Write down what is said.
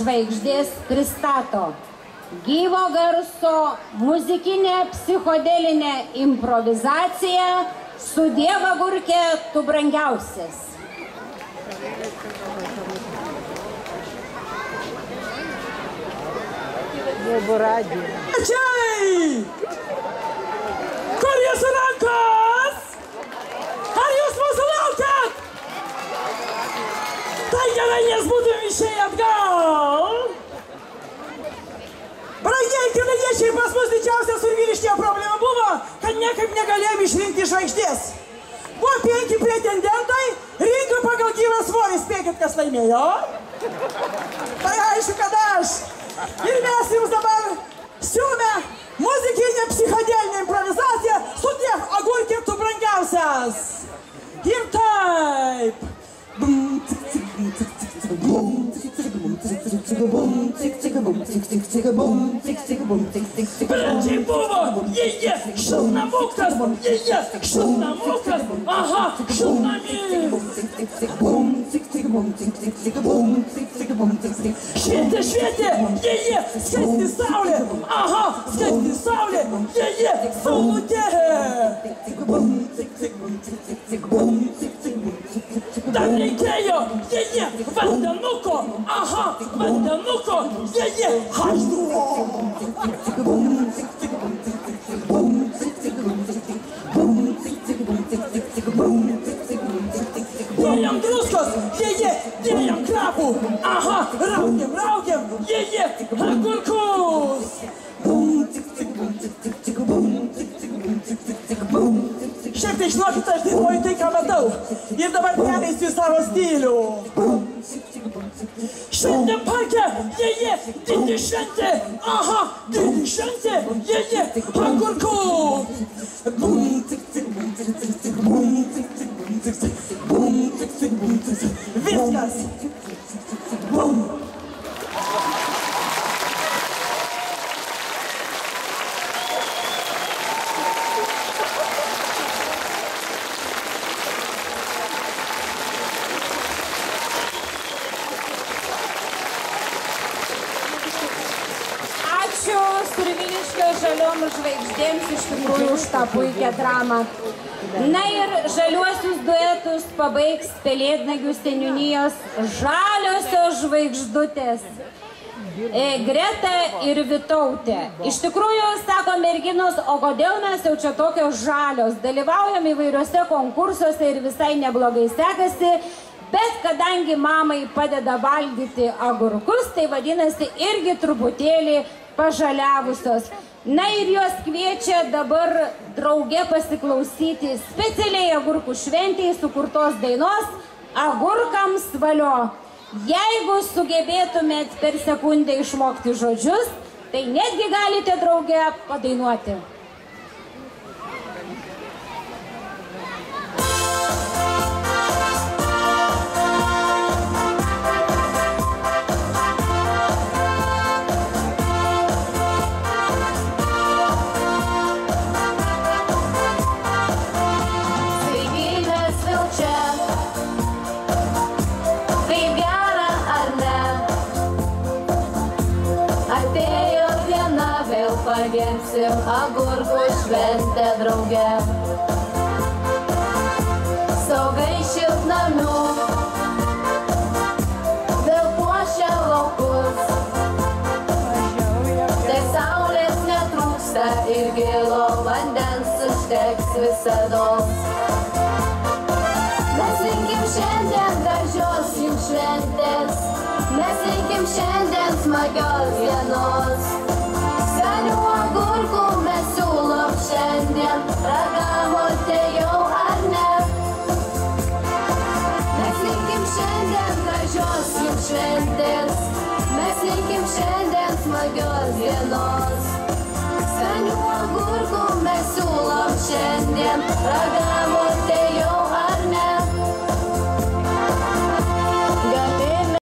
žvaigždės pristato gyvo garso muzikinę psichodelinę improvizaciją Sudie Agurke, tu brangiausias. Ačiai! Kur jūsų rankos? Ar jūs mūsų laukiat? Tai gerai, nes būtum išėję atgal. Brangieji kėlainiečiai, pas mus didžiausia Surviliškėje problema buvo, kad niekaip negalėjom išrinkti žvaigždės. Buvo 5 pretendentai, rinko pagal gyvą svorį, spėkit, kas laimėjo. Tai aišku, kad aš. Ir mes jums dabar siūlome muzikinę psichodelinę improvizaciją Sudie Agurke, tu brangiausias. Ir taip. Pradžiai buvo, jie, šilnamukas, šilnamukas, aha, šilnamis. Švietė, jie, skaisti saulė, aha, skaisti saulė, jie, saulutė. Dar reikėjo, jie, vandenuko, aha, vandenuko, jie, hažduo. Dėjom druskos, jie, dėjom krapų, aha, raugiam, jie, agurkus. Šiek tiek žinokit, aš dainuoju tai, ką matau. Ir dabar pereisiu savo stilių. Šiandien parke, jie, didi šventė, aha, didi šventė, jie, agurkų. Viskas. Žaliom žvaigždėms iš tikrųjų už tą puikią dramą. Na ir žaliuosius duetus pabaigs Pelėdnagių seniūnijos žaliosios žvaigždutės Greta ir Vytautė. Iš tikrųjų, sako merginos, o kodėl mes jau čia tokios žalios? Dalyvaujam įvairiuose konkursuose ir visai neblogai sekasi, bet kadangi mamai padeda valgyti agurkus, tai vadinasi irgi truputėlį pažaliavusios. Na ir jos kviečia dabar drauge pasiklausyti specialiai agurkų šventėje sukurtos dainos Agurkams valio. Jeigu sugebėtumėt per sekundę išmokti žodžius, tai netgi galite drauge padainuoti. Pagersim agurkų šventę drauge. Saugai šiltnamių vėl puošia laukus. Tai saulės netrūksta ir gilo vandens užteks visados. Mes linkim šiandien gražios jums šventės, mes linkim šiandien smagios dienos. Skanių agurkų mes siūlom šiandien, ragavote jau ar ne? Mes linkim šiandien gražios jums šventės, mes linkim šiandien smagios dienos. Skanių agurkų mes siūlom šiandien, ragavote